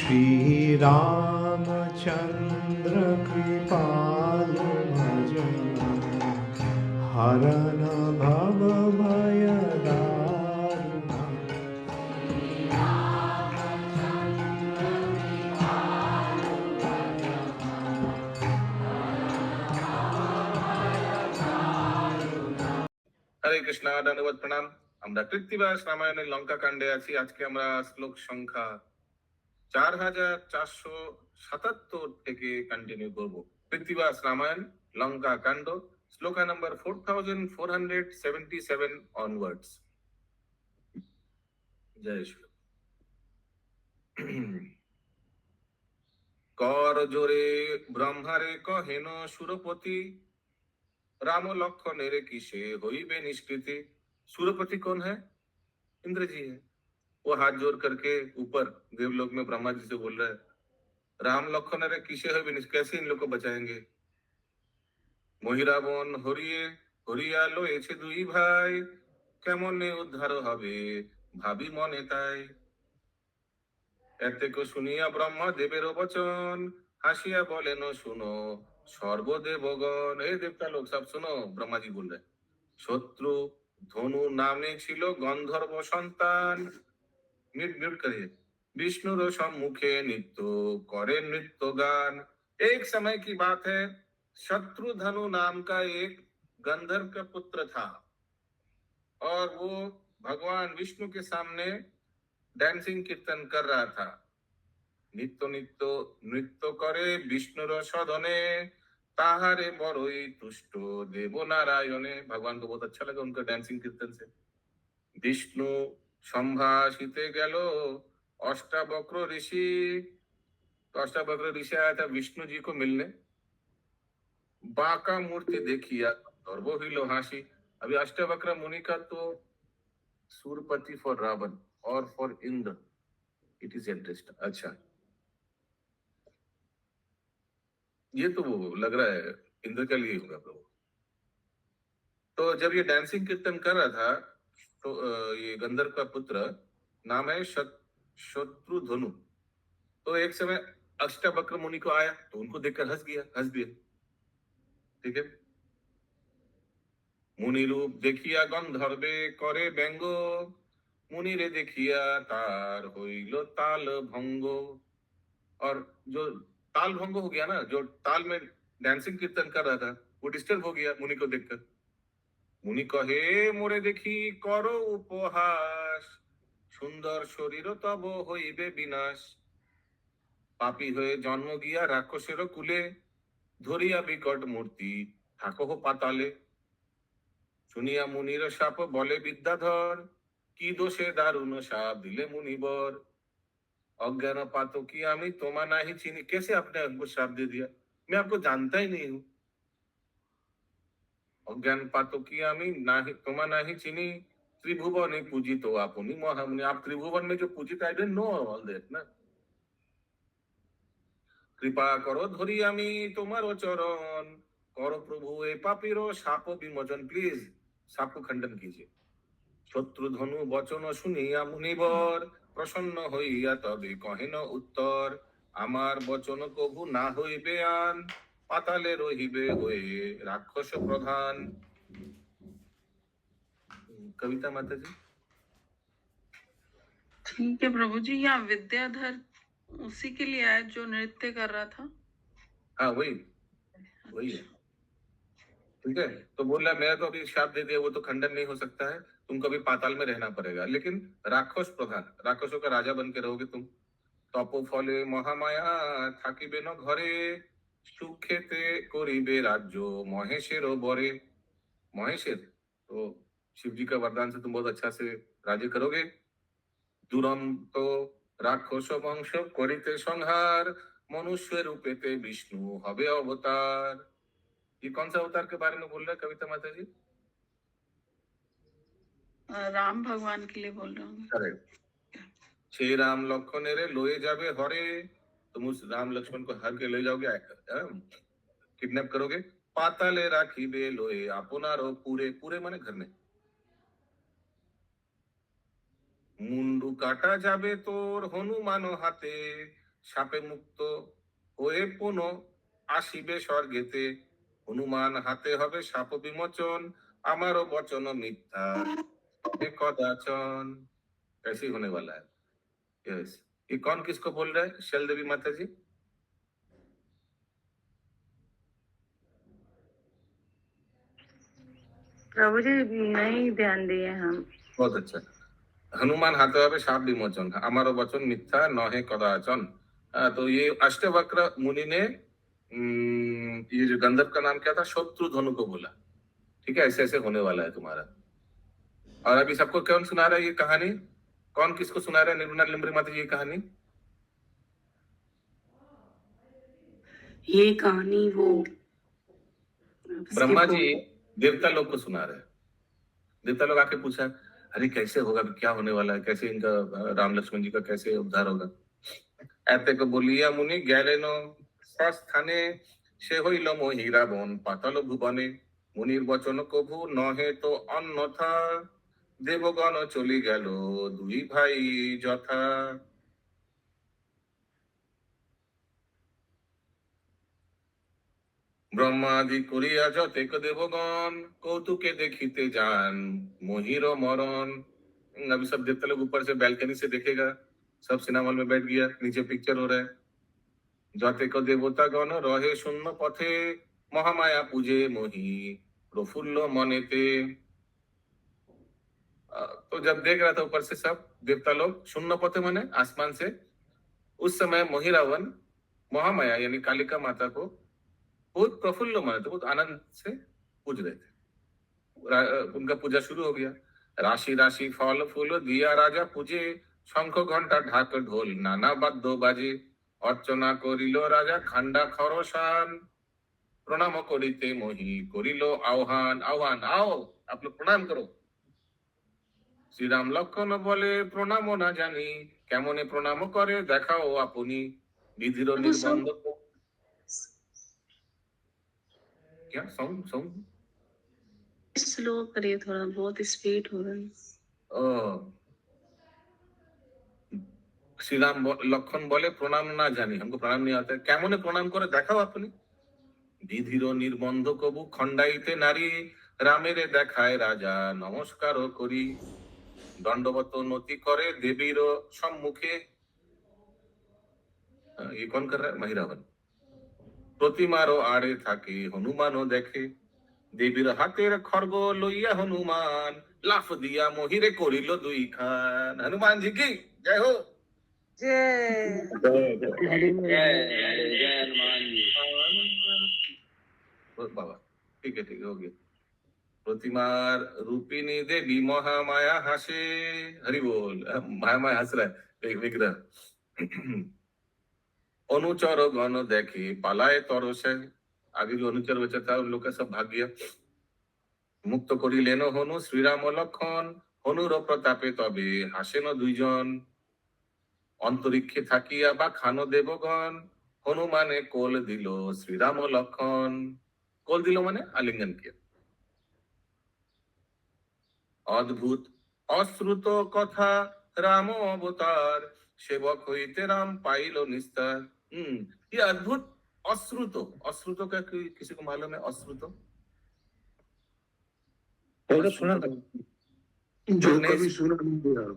श्री रामचंद्र कृपालु भजन हरन भव भय दारुण। হরে কৃষ্ণ, ধন্যবাদ, প্রণাম। আমরা কৃত্তিবাস রামায়ণের লঙ্কা কাণ্ডে আছি। আজকে আমরা শ্লোক সংখ্যা 4477 থেকে কন্টিনিউ করব। কৃত্তিবাস রামায়ণ লঙ্কা কাণ্ড, শ্লোকা নাম্বার 4477 অনওয়ার্ডস। জয় শ্রী। কর জোরে ব্রহ্মারে কহেন সুরপতি, राम लक्षण किसे होइबे निष्कृति। सूरपति कौन है? इंद्र जी है। वो हाथ जोड़ करके ऊपर देवलोक में ब्रह्मा जी से बोल रहा है, राम लक्षण रे किसे होइबे निष्कृति, कैसे इन लोग को बचाएंगे। মহিরাবন হরিয়ে হরিয়া লয়েছে দুই ভাই, কেমনে উদ্ধার হবে ভাবি মনে তাই। এতে কো শুনিয়া ব্রহ্মা দেবের বচন, হাসিয়া বলেন শুনো সর্বদেবগণ। हे देवता लोग सब सुनो, ब्रह्मा जी बोल रहे। शत्रु धनु नामे ছিল গন্ধর্ব সন্তান। মিউট মিউট करिए। विष्णुर सम्मुखे नित्य करे नृत्य गान। एक समय की बात है, शत्रु धनु नाम का एक गंधर्व का पुत्र था और वो भगवान विष्णु के सामने डांसिंग कीर्तन कर रहा था। नित्य नित्य नृत्य करे विष्णुर सदने, ताहारे बड़ई तुष्ट देव नारायणे। भगवान को बहुत अच्छा लगा उनका डांसिंग कीर्तन से। विष्णु संभाषिते गेलो अष्टावक्र ऋषि। तो अष्टावक्र ऋषि आया था विष्णु जी को मिलने। बाका मूर्ति देखिया और वो हिलो हासी। अभी अष्टावक्र मुनि का तो सूरपति फॉर रावण और for Indra it is addressed. अच्छा, ये तो वो लग रहा है इंद्र के लिए होगा प्रभु। तो जब ये डांसिंग कीर्तन कर रहा था तो ये गंधर्व का पुत्र नाम है शत्रुधनु। तो एक समय अष्टावक्र मुनि को आया तो उनको देखकर हंस दिया। ठीक है। मुनि रूप देखिया गंधर्वे करे व्यंग, मुनि रे देखिया तार होइलो ताल भंगो। और जो ताल भंग हो गया ना, जो ताल में डांसिंग कीर्तन कर रहा था वो डिस्टर्ब हो गया मुनि को देखकर। मुनि कहे मोरे देखी करो उपहास, सुंदर शरीर तब হইবে বিনাশ। পাপী হয়ে জন্ম গিয়া রাক্ষসের কুলে, ধরিয়া বিকট মূর্তি থাকো পাতালে। শুনিয়া মুনির শাপ বলে বিদ্যাধর, কি দোষে দারুণ শাপ দিলে মুনিবর। अज्ञान पातो की आमी तोमा नाही चीनी। कैसे आपने हमको श्राप दे दिया, मैं आपको जानता ही नहीं हूँ। अज्ञान पातो की आमी नाही तोमा नाही चीनी, त्रिभुवन पूजित तो आपुनी महामुनि। आप त्रिभुवन में जो पूजित, I don't know all that ना। कृपा करो धरी आमी तुम्हारो चरण, करो प्रभु ए पापीरो शाप विमोचन। प्लीज शाप को खंडन कीजिए। शत्रुधनु बचन শুনিয়া মুনিবর, প্রসন্ন হইয়া তবে কহেন উত্তর। আমার বচন কভু না হইবে আন, পাতালে রহিবে হয়ে রাক্ষস প্রধান। कविता माता जी। ठीक है प्रभु जी। यहाँ विद्याधर उसी के लिए आया जो नृत्य कर रहा था। हाँ वही है। ठीक है। तो बोल रहा मैं तो अभी शाप दे दिया, वो तो खंडन नहीं हो सकता है, तुमको अभी पाताल में रहना पड़ेगा। लेकिन राक्षस प्रधान, राक्षसों का राजा बन के रहोगे तुम। तपो फले महामाया থাকিবে न घरे, सुखेते करिबे राज्य महेशेर बरे। महेशेर तो शिव जी का वरदान से तुम बहुत अच्छा से राज्य करोगे। दुरंत राक्षस वंश करिते संहार, मनुष्य रूपेते विष्णु हबे अवतार। ये कौन सा अवतार के बारे में बोल रहा है कविता माता जी? राम भगवान के लिए बोल रहा हूँ। करेक्ट। छे राम लक्ष्मण रे लोए जाबे हरे, तुम उस राम लक्ष्मण को हर के ले जाओगे, किडनैप करोगे। पाताले राखीबे लोए आपनारो पूरे। पूरे माने घर में। मुंडू काटा जाबे तोर हनुमान हाथे, সাপে মুক্ত হয়ে পুনঃ আসিবে স্বর্গেতে। হনুমান হাতে হবে সাপ বিমোচন, আমারও বচন মিথ্যা এ कदाचन। कैसे होने वाला है? यस। ये कौन किसको बोल रहा है? शैल देवी माता जी। प्रभु जी नहीं ध्यान दिए हम। बहुत अच्छा। हनुमान हाथे হবে সাপ বিমোচন, আমারও বচন মিথ্যা নহে कदाचन। तो ये अष्टवक्र मुनि ने ये जो गंधर्व का नाम क्या था, शत्रुधनु को बोला। ठीक है, ऐसे ऐसे होने वाला है तुम्हारा। और अभी सबको कौन सुना रहा है ये कहानी? कौन किसको सुना रहा है? निर्मला लिम्बरी माता जी ये कहानी। ये कहानी वो ब्रह्मा जी देवता लोग को सुना रहे हैं। देवता लोग आके पूछा, अरे कैसे होगा, अभी क्या होने वाला है, कैसे इनका राम लक्ष्मण जी का कैसे उद्धार होगा? ऐते को बोलिया मुनि गैलेनो स्वस्थाने সে হইল মহিরা বন পাতাল ভুবনে, মুনির বচন কভু নহে তো অন্যথা, দেবগণ চলি গেল দুই ভাই যথা। ব্রহ্মাদি করিয়া যতেক देवगण, कौतुके देखिते जान मोहिर मरण। अभी सब देवता लोग ऊपर से बैल्कनी से देखेगा, सब सिनेमा हॉल में बैठ गया, नीचे पिक्चर हो रहा है। যতেক দেবতাগণ রহে শূন্য পথে, মহামায়া पूजे मोही प्रफुल्ल मनेते। तो जब देख रहा था ऊपर से सब देवता लोग, शून्य पथे माने आसमान से, उस समय मोहिरावन महामाया यानी कालिका माता को बहुत प्रफुल्ल माने थे, बहुत आनंद से पूज रहे थे। उनका पूजा शुरू हो गया। राशि राशि फल फूल दिया राजा पूजे, शंख घंटा ढाक ढोल नाना বাদ্য বাজে। अर्चना करिल राजा खांडा खरसान, प्रणाम करिते मोहि करिल आह्वान। आह्वान, आओ आप लोग प्रणाम करो। श्री राम लक्ष्मण बोले प्रणाम ना जानी, केमने प्रणाम करे देखाओ अपनी। विधिर निर्बंध क्या साउंड साउंड स्लो करिए थोड़ा, बहुत स्पीड हो रहा है। श्री राम लक्ष्मण बोले प्रणाम ना जानी, हमको प्रणाम नहीं आता है, केमने प्रणाम करे देखाओ अपनी। विधिर निर्बंध कबू खंडाइते नारी, रामेरे देखाय राजा नमस्कार करी। दंडवत नति करे देवीर सम्मुखे। ये कौन कर रहा है? महिरावन। प्रतिमारो आड़े थाके हनुमानो देखे, देवीर हाथेर खड्ग लइया हनुमान, लाफ दिया मोहिरे करिल दुई खान। हनुमान जी की जय हो। बाबा ठीक है हो गया। प्रतिमार रूपिणी देवी महामाया हासे, हरि बोल। महामाया हंस रहा है विग्रह। अनुचर गण देखे पालाए तरसे, आगे जो अनुचर बचा था उन लोग का सब भाग गया। मुक्त करी लेनो हनु श्रीराम लक्षण, हनुर प्रतापे तबे हासेन दुईजन। अंतरिक्षे থাকিয়া বা খানো দেবগণ, हनुमाने कोल दिलो श्रीराम लक्षण। कोल दिलो माने आलिंगन किया। अद्भुत अश्रुत कथा राम अवतार, सेवक হইতে राम पाइलो निस्तार। ये अद्भुत अश्रुत, अश्रुत का किसी को मालूम है? अश्रुत सुना था, जो कभी सुना नहीं यार।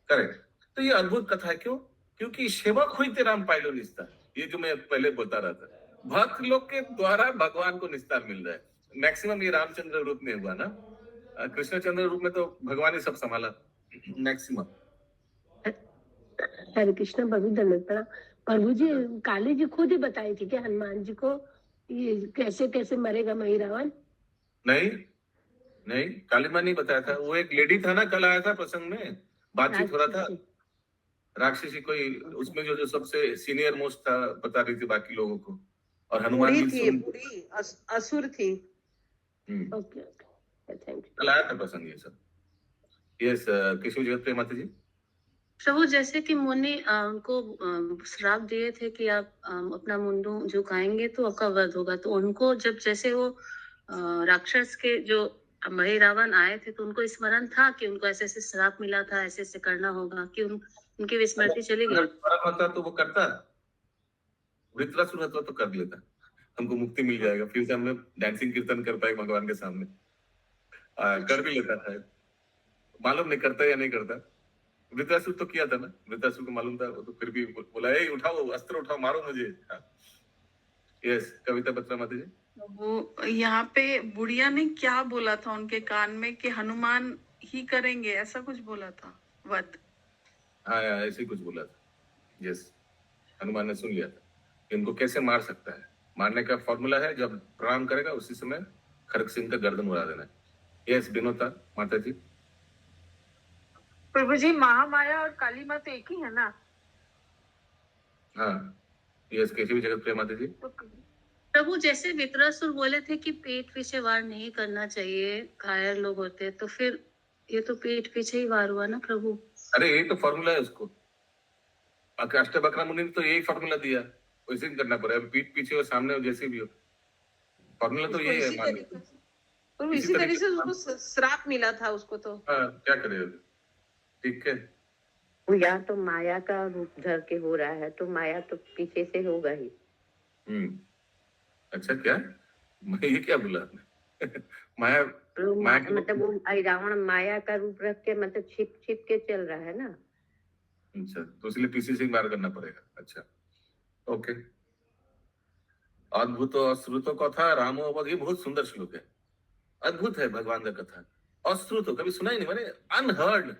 करेक्ट। तो ये अद्भुत कथा है, क्यों? क्योंकि सेवक होइते राम पाइलो निस्तार, ये जो मैं पहले बोलता रहा था, भक्त लोग के द्वारा भगवान को निस्तार मिल रहा है। मैक्सिमम ये रामचंद्र रूप में हुआ ना, कृष्णचंद्र रूप में तो भगवान ही सब संभाला मैक्सिमम। हरे कृष्ण प्रभु दंडवत प्रणाम। प्रभु जी काली जी खुद ही बताई थी कि हनुमान जी को ये कैसे कैसे मरेगा महिरावन? नहीं नहीं, काली माँ नहीं बताया था, वो एक लेडी था ना, कल आया था प्रसंग में, बातचीत हो रहा था। राक्षसी कोई उसमें जो सबसे सीनियर मोस्ट था, बता रही थी बाकी लोगों को। और हनुमान जी असुर थी। Okay thank you. कल आया था प्रसंग ये सब। यस केशव जगत प्रिय माता जी। प्रभु जैसे कि मुनि उनको श्राप दिए थे कि आप अपना मुंडू झुकाएंगे तो आपका वध होगा, तो उनको जब जैसे वो राक्षस के जो महिरावन आए थे तो उनको स्मरण था कि उनको ऐसे ऐसे श्राप मिला था, ऐसे ऐसे करना होगा, कि उनकी विस्मृति चली अगर गई। फर्क होता तो वो करता, वृत्रासुर होता तो कर लेता, हमको मुक्ति मिल जाएगा, फिर से हम डांसिंग कीर्तन कर पाए भगवान के सामने। कर भी लेता था, मालूम नहीं करता या नहीं करता। वृत्रासुर तो किया था ना, वृत्रासुर को मालूम था, वो तो फिर भी बोला, ए उठाओ, अस्त्र उठाओ, मारो मुझे। यस, कविता बत्रा माता जी। वो यहाँ पे बुढ़िया ने क्या बोला था उनके कान में कि हनुमान ही करेंगे, ऐसा कुछ बोला था वध। हाँ यार, ऐसे ही कुछ बोला था। यस, हनुमान ने सुन लिया था कि इनको कैसे मार सकता है। मारने का फॉर्मूला है, जब प्रणाम करेगा उसी समय खड़ग सिंह का गर्दन उड़ा देना है। यस, विनोता माता जी। प्रभु जी, महामाया और काली माँ तो एक ही है ना? हाँ, यस, कैसी भी जगत प्रिय माता जी। तो प्रभु, जैसे वित्रासुर बोले थे कि पेट पीछे वार नहीं करना चाहिए, कायर लोग होते हैं, तो फिर ये तो पेट पीछे ही वार हुआ ना प्रभु। अरे यही तो फॉर्मूला है उसको, अष्टवक्र मुनि ने तो यही फॉर्मूला दिया, वैसे ही करना पड़ेगा, पीठ पीछे हो सामने हो जैसे भी हो, फॉर्मूला तो उसको यही है। इसी मान तरीके लो से प्रभु, इसी इसी तरीके से तरीके उसको श्राप मिला था उसको तो। हाँ, क्या करेगा, ठीक है। वो या तो माया का रूप धर के हो रहा है, तो माया तो पीछे से होगा ही। अच्छा, क्या मैं ये क्या बोला आपने? माया, तो माया की मतलब वो रावण माया का रूप रख के मतलब छिप छिप के चल रहा है ना। अच्छा, तो इसलिए पीछे से ही वार करना पड़ेगा। अच्छा, ओके। अद्भुत अश्रुत कथा रामो अवध, ये बहुत सुंदर श्लोक है, अद्भुत है भगवान का कथा। अश्रुत कभी सुना ही नहीं मैंने, अनहर्ड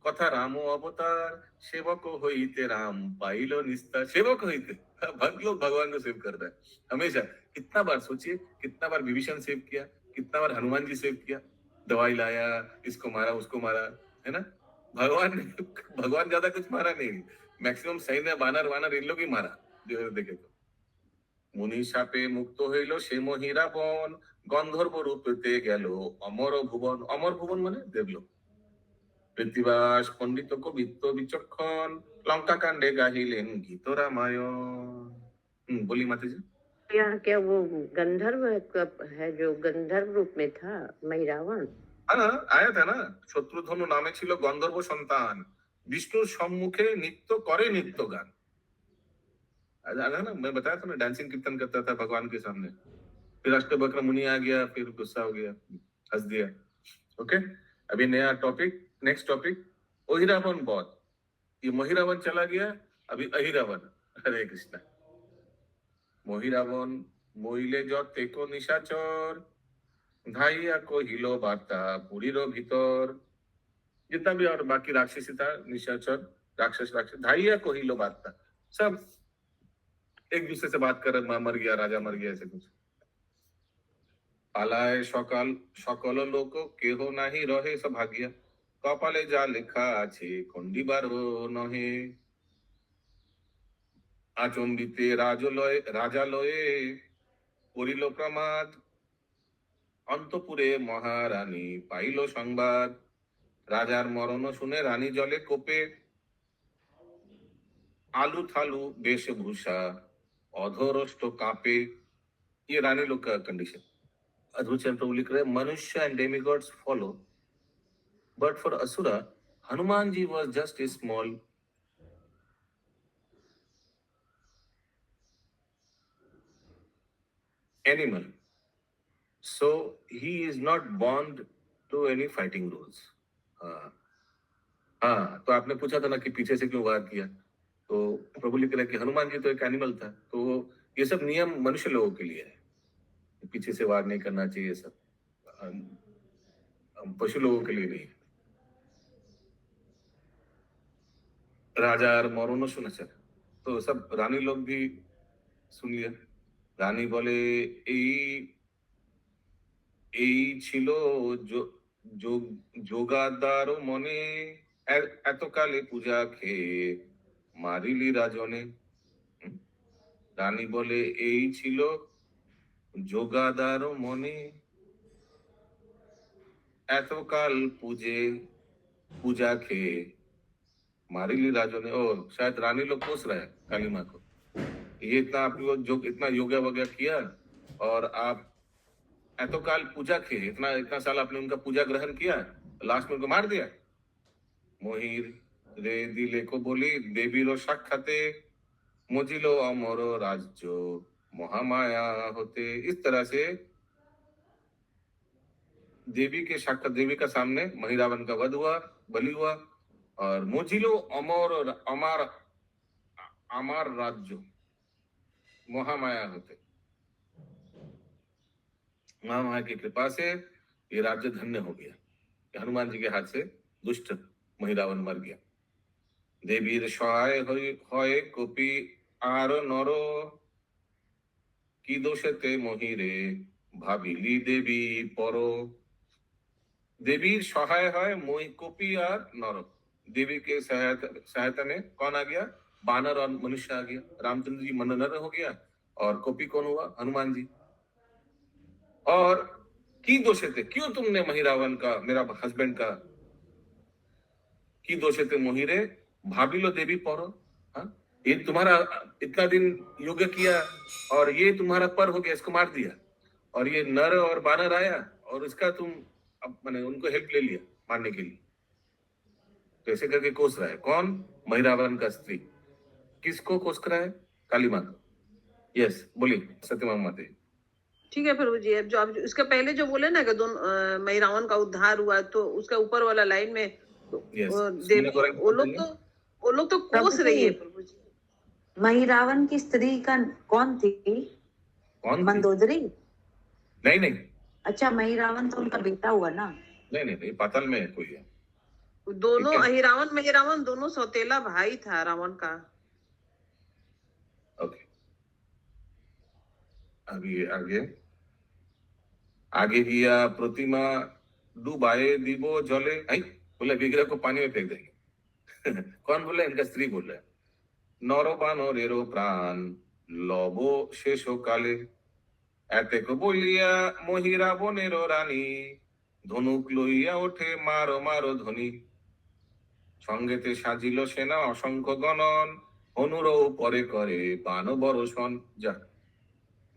कथा रामो अवतार सेवक होइते राम पाइलो निस्तार। सेवक होइते, भक्त लोग भगवान को सेव कर रहे हैं हमेशा। कितना बार सोचिए, कितना बार विभीषण सेव किया, कितना बार हनुमान जी सेव किया, दवाई लाया, इसको मारा उसको मारा, है ना। भगवान ज्यादा कुछ मारा नहीं, मैक्सिमम सैन्य बानर वानर इन लोग ही मारा देखे तो। मुनि शापे मुक्त হইল সে মহিরা বন, গন্ধর্ব রূপতে গেল অমর ভুবন। অমর ভুবন মানে দেবলোক। পৃথিবাস পণ্ডিত কবিত্ব বিচক্ষণ, লঙ্का कांडे गाहिलेन गीत रामायण। बोली माता जी। यहाँ क्या वो गंधर्व है जो गंधर्व रूप में था महिरावण? हाँ, आया था ना, शत्रुधनु नामे ছিল गंधर्व संतान, विष्णुर सम्मुखे नित्य करे नित्य गान। आया ना, मैं बताया था ना, डांसिंग कीर्तन करता था भगवान के सामने। फिर अष्टवक्र मुनि आ गया, फिर गुस्सा हो गया, हंस दिया। ओके, अभी नया टॉपिक, नेक्स्ट टॉपिक, ओहिरावण बौद्ध। ये मोहिरावण चला गया, अभी अहिरावण। हरे कृष्णा। मोहिरावण মইলে যতে কো নিশাচর, ধাইয়া কহিল বার্তা পুরীর ভিতর। जितना भी और बाकी राक्षसी था, निशाचर राक्षस धाइया कहिल बार्ता, सब एक दूसरे से बात कर रहे, माँ मर गया, राजा मर गया, ऐसे कुछ। পালায় সকাল সকল লোক কেহ নাহি রহে সভাগিয়া, কপালে যা লেখা আছে খণ্ডিবারও নহে। আচম্বিতে রাজালয়ে করিল প্রমাদ, অন্তপুরে মহারানী পাইল সংবাদ। রাজার মরণ শুনে রানী জলে কোপে, आलू थालू वेशभूषा अधोरष्ट कापे। ये रानी लोग का कंडीशन। अद्भुत चरण प्रभु लिख रहे हैं, मनुष्य and demigods follow, but for asura Hanuman ji was just a small animal, so he is not bound to any fighting rules. हाँ, तो आपने पूछा था ना कि पीछे से क्यों वार किया, तो प्रभु लिख रहे हैं कि हनुमान जी तो एक एनिमल था, तो ये सब नियम मनुष्य लोगों के लिए है, पीछे से वार नहीं करना चाहिए, सब पशु लोगों के लिए नहीं है। राजा और मरण सुने सर, तो सब रानी लोग भी सुन लिया। रानी बोले এই ছিল যোগাদার মনে, এতকালে পূজা খেয়ে মারিলি রাজনে। রানী বলে এই ছিল যোগাদার মনে, এতকাল पूजा খেয়ে मारिली राजने। ओ शायद रानी लोग कोस रहे हैं काली माँ को, ये इतना आप लोग जो इतना योगा वगैरह किया और आप एतोकाल पूजा खे, इतना साल आपने उनका पूजा ग्रहण किया, लास्ट में उनको मार दिया। मोहिर রে দিলে কো বলি দেবীর সাক্ষাতে মজিল अमर राज्य महामाया होते। इस तरह से देवी के साक्षात देवी का सामने महिरावन का वध हुआ, बलि हुआ, और मोजिलो अमर अमर अमर राज्य महामाया होते। महामाया की कृपा से ये राज्य धन्य हो गया। हनुमान जी के हाथ से दुष्ट महिरावन मर गया। देवीर सहाय হয় কপি আর নর কি দোষেতে মহিরে ভাবিলি দেবী পর। देवीर सहाय है मोहि कपि और नर। देवी के सहायता में कौन आ गया? बानर और मनुष्य आ गया। रामचंद्र जी मनोनर हो गया और कपि कौन हुआ? हनुमान जी। और की दोषे थे, क्यों तुमने महिरावन का, मेरा हस्बैंड का, की दोषे थे मोहिरे भाभी लो देवी पौरो। हाँ, ये तुम्हारा इतना दिन योग्य किया और ये तुम्हारा पर हो गया, इसको मार दिया, और ये नर और बानर आया और इसका तुम अब मैंने उनको हेल्प ले लिया मारने के लिए। तो ऐसे करके कोस रहा है कौन? महिरावन का स्त्री। किसको कोस रहा है? काली माँ को। यस, बोलिए सत्यभामा माता। ठीक है प्रभु जी। अब जो अब उसके पहले जो बोले ना कि दोनों महिरावन का उद्धार हुआ, तो उसका ऊपर वाला लाइन में Yes. वो लोग तो कोस रही है प्रभु जी। महिरावन की स्त्री का कौन थी? कौन? मंदोदरी? नहीं नहीं अच्छा, महिरावन तो उनका बेटा हुआ ना? नहीं, पाताल में कोई है। दोनों ठीक है। अहिरावन महिरावन दोनों सौतेला भाई था रावण का। ओके, अभी आगे गया। प्रतिमा डुबाए दीबो जले। आई बोले विग्रह को पानी में फेंक देंगे। कौन बोला? इनका स्त्री बोल रहा है। नरो बानो रेरो प्राण लबो शेषो काले एते को बोलिया मोहिरा बोनेरो रानी धनुक लइया ओठे मारो मारो ध्वनि संगेते साजिल सेना असंख्य गणन हनुरो परे करे बानो बरसन। जा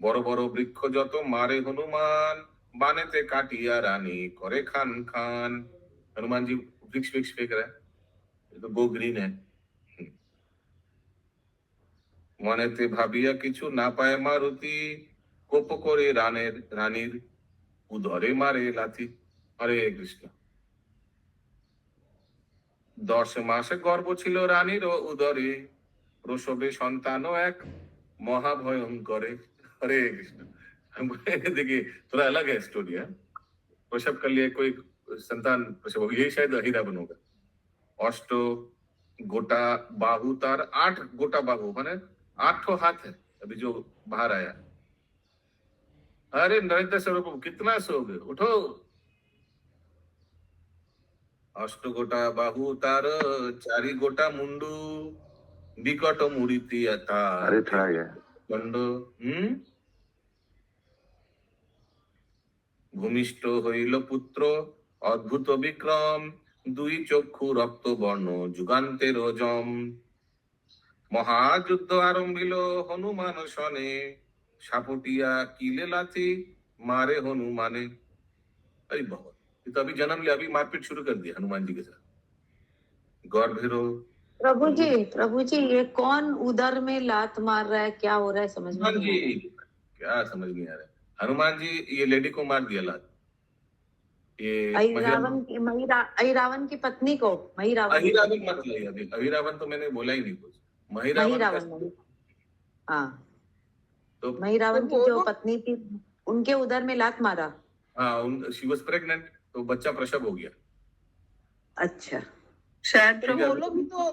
बड़ो बड़ो वृक्ष जत मारे हनुमान बानेते काटिया रानी करे खान खान। हनुमान जी वृक्ष फेंक रहा है, ये तो गो ग्रीन है। मनेते भाबिया किछु ना पाए मारुति कोप करे रानीर उदरे मारे लाथी। हरे कृष्ण। 10 मासे गर्भ छिलो रानीर उदरे प्रसवे सन्तानो एक महाभयंकरे। हरे कृष्ण। देखिए थोड़ा अलग है स्टोरी है। प्रसव कर लिए कोई संतान प्रसव हो, यही शायद हीरावन होगा। अष्ट गोटा बाहु तार 8 गोटा बाहु माने 8 हाथ है। अभी जो बाहर आया, अरे नरेंद्र स्वरूप कितना सोगे, उठो। अष्ट गोटा बाहु तार 4 गोटा मुंडू विकट मुड़ीती अरे थोड़ा गया दंड। भूमिष्ठ हईल पुत्र अद्भुत विक्रम 2 चक्षु रक्त वर्ण जुगान्तेर जम। महायुद्ध आरंभिल हनुमान सने सापटिया किले लाथी मारे हनुमाने। अरे बहुत, ये तो अभी जन्म लिया, अभी मारपीट शुरू कर दिया हनुमान जी के साथ। गौरभीरो प्रभु जी ये कौन उदर में लात मार रहा है? क्या हो रहा है समझ में हनुमान नहीं आ जी क्या समझ नहीं आ रहा है। हनुमान जी ये लेडी को मार दिया लात। ये अहिरावन की पत्नी को। अहिरावन मत लाइए अभी। अहिरावन तो मैंने बोला ही नहीं कुछ। महिरावन हाँ, तो महिरावन की जो पत्नी थी उनके उदर में लात मारा। हाँ, शी वाज प्रेग्नेंट, तो बच्चा प्रसव हो गया। अच्छा, शायद तो वो लोग भी तो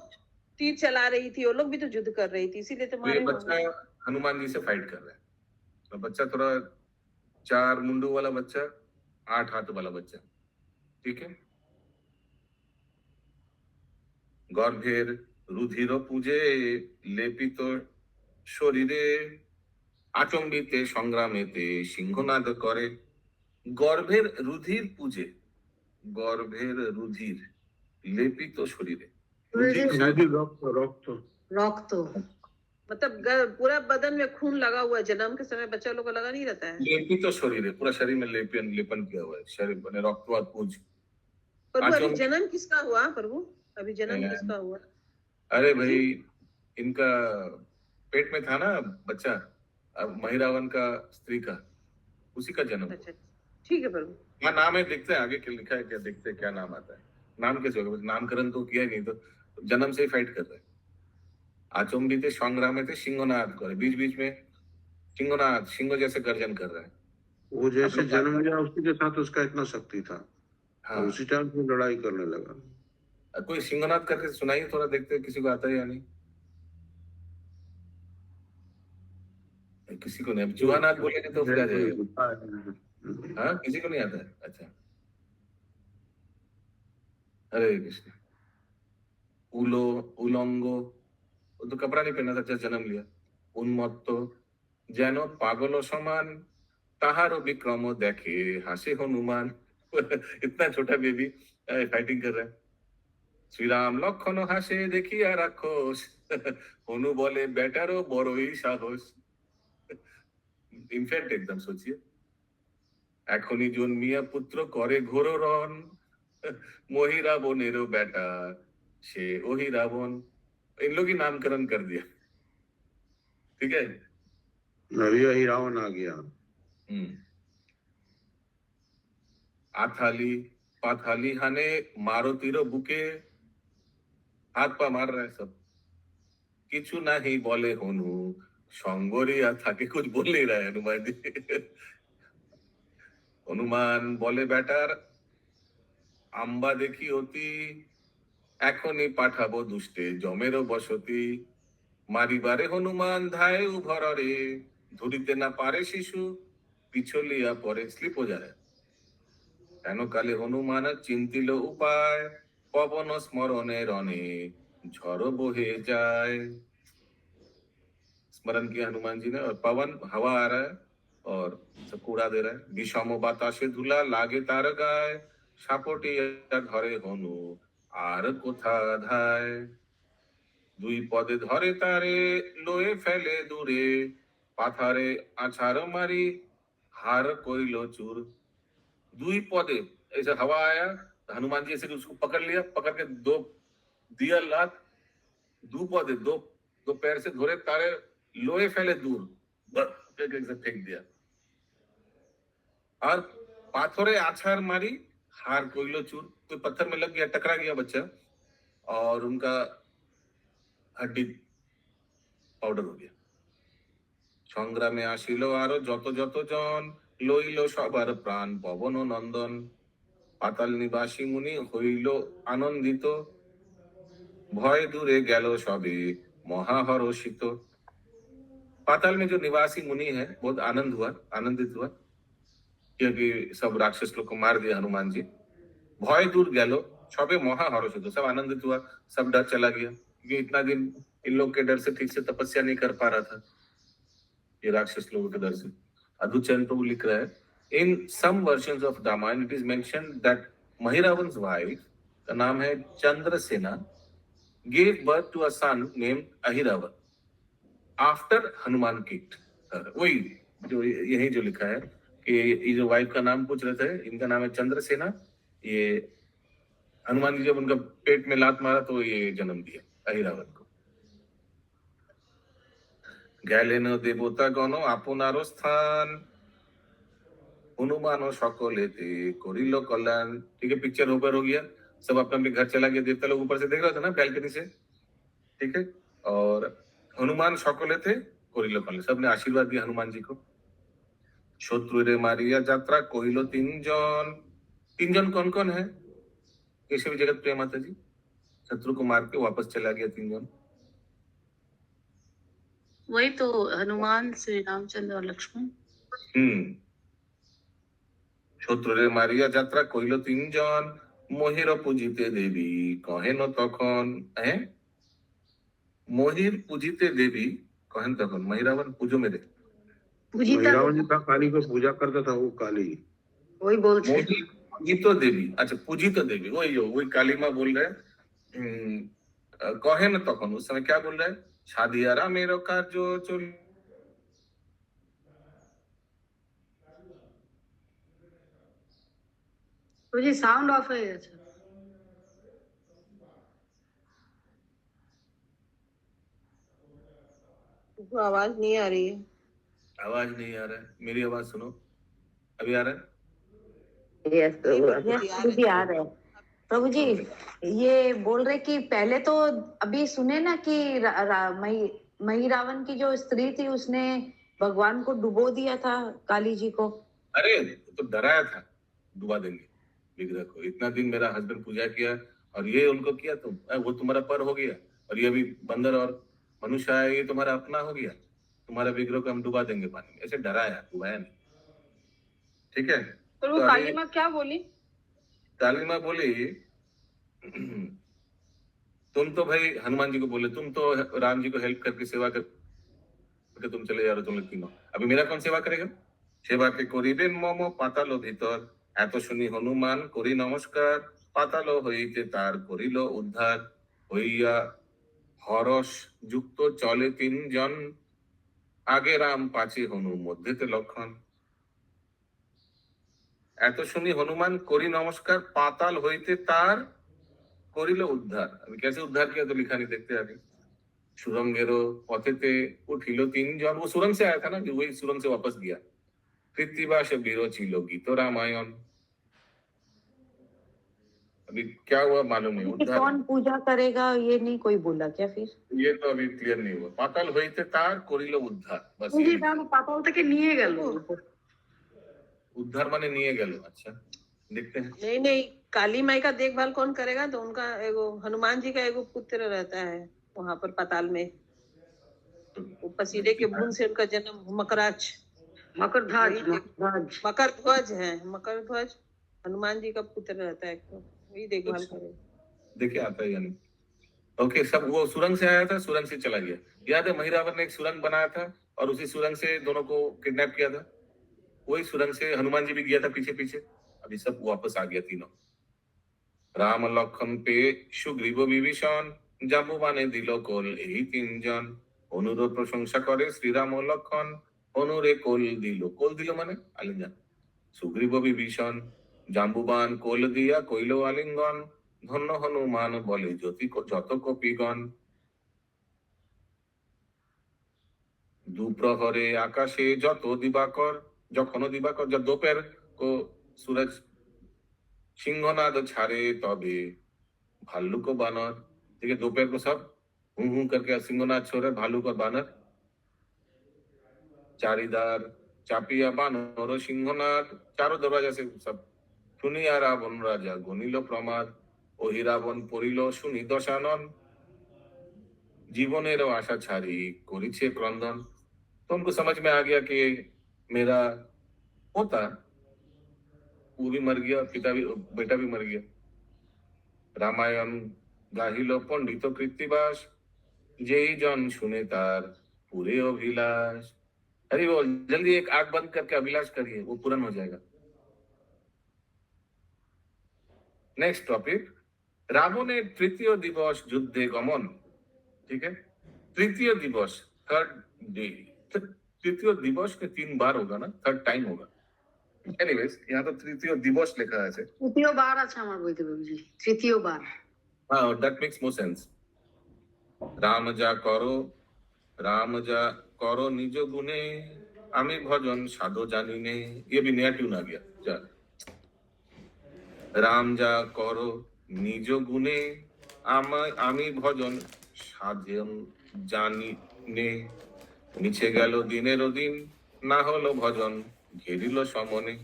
तीर चला रही थी, वो लोग भी तो युद्ध कर रही थी, इसीलिए तो ये मारे बच्चा हनुमान जी से फाइट कर रहा है। तो बच्चा थोड़ा 4 मुंडू वाला बच्चा, 8 हाथ वाला बच्चा। ठीक है। गर्भेर रुधिर पूजे लेपित शरीरे आचम्बिते संग्रामेते सिंहनाद करे। गर्भेर रुधिर पूजे, गर्भेर रुधिर लेपित शरीरे रक्त मतलब पूरा बदन में खून लगा हुआ है। जन्म के समय बच्चा लोग को लगा नहीं रहता है। लेपित शरीर, पूरा शरीर में लेपन किया हुआ है। शरीर बने रक्तवात पूज। प्रभु अभी जन्म किसका हुआ प्रभु? अभी जन्म किसका हुआ? अरे भाई, इनका पेट में था ना बच्चा, अब महिरावन का स्त्री का, उसी का जन्म। अच्छा, ठीक है प्रभु। क्या नाम है देखते हैं, आगे क्या लिखा है, क्या देखते हैं क्या नाम आता है। नाम कैसे होगा, नामकरण तो किया ही नहीं, तो जन्म से ही फाइट कर रहे हैं। आचम्बिते संग्रामे थे सिंहनाद करे, बीच बीच में सिंहनाद, सिंह जैसे गर्जन कर रहा है। वो जैसे आप लोग जन्म लिया उसी के साथ उसका इतना शक्ति था, हाँ, उसी टाइम से लड़ाई करने लगा। कोई सिंहनाद करके सुनाइए थोड़ा, देखते हैं किसी को आता है या नहीं। किसी को नहीं, अब चूहानाथ बोलेंगे तो फिर आ जाएगा। हाँ, किसी को नहीं आता है, अच्छा। हरे कृष्ण। उलो, उलंगो, वो तो कपड़ा नहीं पहना था, जब जन्म लिया। उन्मत्त যেন পাগল সমান, তাহারও বিক্রম দেখে হাসে হনুমান। इतना छोटा बेबी फाइटिंग कर रहा है। श्री राम लक्षण हाসে দেখিয়া রাক্ষস, হনু বলে বেটারও বড়ই সাহস। इनफैक्ट एकदम सोचिए, এখনই জন্মিয়া পুত্র করে ঘোর রণ, मोही रावणेरो बेटा से ओही रावण। इन लोग ही नामकरण कर दिया, ठीक है। अभी वही रावण आ गया। आथाली पाथाली हाने मारुतिर बुके, हाथ पा मार रहा है सब, किचु नहीं बोले हनु, संगरिया थाके, कुछ बोल नहीं रहा है हनुमान जी। हनुमान बोले बेटार आम्बा देखी होती, এখনই পাঠাবো দুষ্টে জমেরও বসতি, মারিবারে হনুমান ধায় উভররে, ধরিতে না পারে শিশু, পিছলিয়া পরে। স্লিপ हो जा रहा है। কেন কালে হনুমান চিন্তিল উপায়, পবন স্মরণে রণে ঝড় বহে যায়। स्मरण किया हनुमान जी ने, और पवन हवा आ रहा है और सबको उड़ा दे रहा है। বিষম বাতাসে ধুলা লাগে তার গায়ে, সাপটিয়া ধরে হনু আর কোথা ধায়। দুই পদে ধরে তারে লয়ে ফেলে দূরে, পাথারে আছাড় মারি हार कोइलो चूर। दुई पौधे, ऐसे हवा आया, हनुमान जी ऐसे उसको पकड़ लिया, पकड़ के दो दिया लात, दो पौधे, दो दो पैर से धोरे तारे, लोहे फैले दूर, से फेंक दिया। और पाथरे आछार मारी हार कोइलो चूर, कोई पत्थर में लग गया, टकरा गया बच्चा, और उनका हड्डी पाउडर हो गया। সংগ্রামে আসিল আরো যত যত জন, লইল সবার প্রাণ পবন নন্দন। পাতাল নিবাসী মুনি হইল আনন্দিত, ভয় দূরে গেল সবে মহাহর্ষিত। पाताल में जो निवासी मुनि है बहुत आनंदित हुआ, क्योंकि सब राक्षस लोग को मार दिया हनुमान जी। भय दूर गैलो सबे महाहर्षित, सब आनंदित हुआ, सब डर चला गया, क्योंकि इतना दिन इन लोग के डर से ठीक से तपस्या नहीं कर पा रहा था, ये राक्षस लोगों के डर से। अधुचरण प्रभु लिख रहा है, in some versions of Ramayana it is mentioned that Mahiravan's wife का नाम है Chandrasena, gave birth to a son named Ahiravan after Hanuman kicked. वही जो यही जो लिखा है कि ये जो वाइफ का नाम पूछ रहे थे, इनका नाम है चंद्रसेना। ये हनुमान जी जब उनका पेट में लात मारा तो ये जन्म दिया अहिरावण को। গেলেন দেবতাগণ আপনারও স্থান, हनुमान সকলেতে করিল कल्याण। ठीक है, पिक्चर ऊपर हो गया, सब अपने अपने घर चला गया, देवता लोग ऊपर से देख रहा था ना बैल्कनी से, ठीक है। और हनुमान সকলেতে করিল कल्याण, सबने आशीर्वाद दिया हनुमान जी को। শত্রুরে মারিয়া যাত্রা কহিল তিনজন, तीन कौन कौन है, केशव जगत प्रिय माता जी, शत्रु को मार के वापस चला गया 3 जन। वही तो हनुमान, श्री रामचंद्र और लक्ष्मण। শত্রুরে মারিয়া যাত্রা কইল 3 জন, মহির পূজিতে দেবী কহেন তখন। হ্যাঁ, মহির পূজিতে দেবী कहें तখন, महिरावन पूजो मेरे। महिरावन जी का काली को पूजा करता था, वो काली वही बोलते हैं। मोहिर पूजित देवी, अच्छा पूजित देवी, वही काली माँ बोल रहे हैं। कहें तখন, उस समय क्या बोल रहे हैं, সাধিয়ারা मेरो कार्य चल। मुझे साउंड ऑफ है। अच्छा, उसको आवाज नहीं आ रही है। आवाज नहीं आ रहा है, मेरी आवाज सुनो, अभी आ रहा है? यस प्रभु प्रभु यस जी आ प्रभु जी रहे आ रहे हैं। प्रभु जी ओके। ये बोल रहे कि पहले तो अभी सुने ना कि मही रावण की जो स्त्री थी उसने भगवान को डुबो दिया था, काली जी को। अरे तो डराया था डुबा देंगे विग्रह को, इतना दिन मेरा हस्बैंड पूजा किया और ये उनको किया, तो वो तुम्हारा पर हो गया, और ये भी बंदर और मनुष्य आया, ये तुम्हारा अपना हो गया, तुम्हारा विग्रह को हम डुबा देंगे पानी में, ऐसे डराया, डुबाया नहीं। ठीक है, पर वो तो काली अभी माँ क्या बोली? काली माँ बोली तुम तो भाई हनुमान जी को बोले, तुम तो राम जी को हेल्प करके सेवा करके तुम चले जा रहे हो, तुम लोग तीनों, अभी मेरा कौन सेवा करेगा? सेवा के করিবেন মম পাতাল ভিতর, এত শুনি হনুমান করি নমস্কার, পাতাল হইতে তার করিল উদ্ধার, হইয়া হরস যুক্ত চলে তিনজন, আগে রাম পাছে হনু মধ্যেতে লক্ষণ। এত শুনি হনুমান করি নমস্কার, পাতাল হইতে তার করিল उद्धार। अभी कैसे उद्धार किया तो लिखा नहीं, देखते अभी। सुरंगेरो पथेते उठिलो तीनजन, वो सुरंग से आया था ना, कि वही सुरंग से वापस गया। कृत्तिबास विरोचिल गीत रामायण। अभी क्या हुआ मालूम नहीं, कि उद्धार कौन पूजा करेगा ये नहीं कोई बोला क्या फिर? ये तो अभी क्लियर नहीं हुआ। पाताल হইতে তার করিল উদ্ধার, बस ये लिखा। पाताल तक নিয়ে গেল। उद्धार माने निये गेलो, अच्छा देखते हैं। नहीं नहीं, काली माई का देखभाल कौन करेगा? तो उनका एगो हनुमान जी का एगो पुत्र रहता है वहां पर पाताल में, वो पसीने के बूंद से उनका जन्म मकराज, मकरध्वज मकर ध्वज है, मकर ध्वज हनुमान जी का पुत्र रहता है, तो वही देखभाल करेगा। देखिए आता है या नहीं। ओके, सब वो सुरंग से आया था, सुरंग से चला गया। याद है महिरावन ने एक सुरंग बनाया था और उसी सुरंग से दोनों को किडनैप किया था, वही सुरंग से हनुमान जी भी गया था पीछे पीछे। अभी सब वापस आ गया तीनों। राम लक्षण पे सुग्रीव विभीषण, জাম্বুবানে দিল কোল এই তিনজন, অনুর প্রশংসা করে শ্রীরাম ও লক্ষণ, অনুরে কোল দিল মানে আলিঙ্গন। সুগ্রীব বিভীষণ জাম্বুবান কোল দিয়া কইল আলিঙ্গন, ধন্য হনুমান বলে যত কপিগণ। দুপ্রহরে আকাশে যত দিবাকর, যখন দিবাকর जब दोपहर को सूरज सिंहनाद छाड़े तबे भालू को बानर, ठीक है, दोपहर को सब हूं करके सिंहनाद छोड़े, भालू को बानर। चारीदार चापिया बानर सिंहनाद, चारों दरवाजा से सब। শুনিয়া রাবণ রাজা গনিল প্রমাদ, ওহি রাবণ পড়িল শুনি দশানন, জীবনেরও आशा ছাড়ি করিছে क्रंदन। तो उनको समझ में आ गया कि मेरा पोता, वो भी मर गया, पिता भी, बेटा भी मर गया। रामायण गाहिल पंडित कृत्तिबास, जेई जन सुने तार पूरे अभिलाष। अरे वो जल्दी एक आंख बंद करके अभिलाष करिए, वो पूर्ण हो जाएगा। नेक्स्ट टॉपिक, रावणे तृतीय दिवस युद्धे गमन, ठीक है, तृतीय दिवस, थर्ड डे, तृतीय दिवस के 3 बार होगा ना, थर्ड टाइम होगा। एनीवेज यहाँ तो तृतीय दिवस लिखा है। তৃতীয় বার আছে আমার বইতে বাবুজি, তৃতীয় বার। हाँ, that makes more sense। Ram जा करो निज गुणे, आमी भजन साधो जानी ने, ये भी नया ट्यून आ गया। जा राम जा करो निज गुणे, आमी भजन साधन जानी ने, मिछे गेलो दिनेरो दिन, ना हलो भजन घेरिलो समने।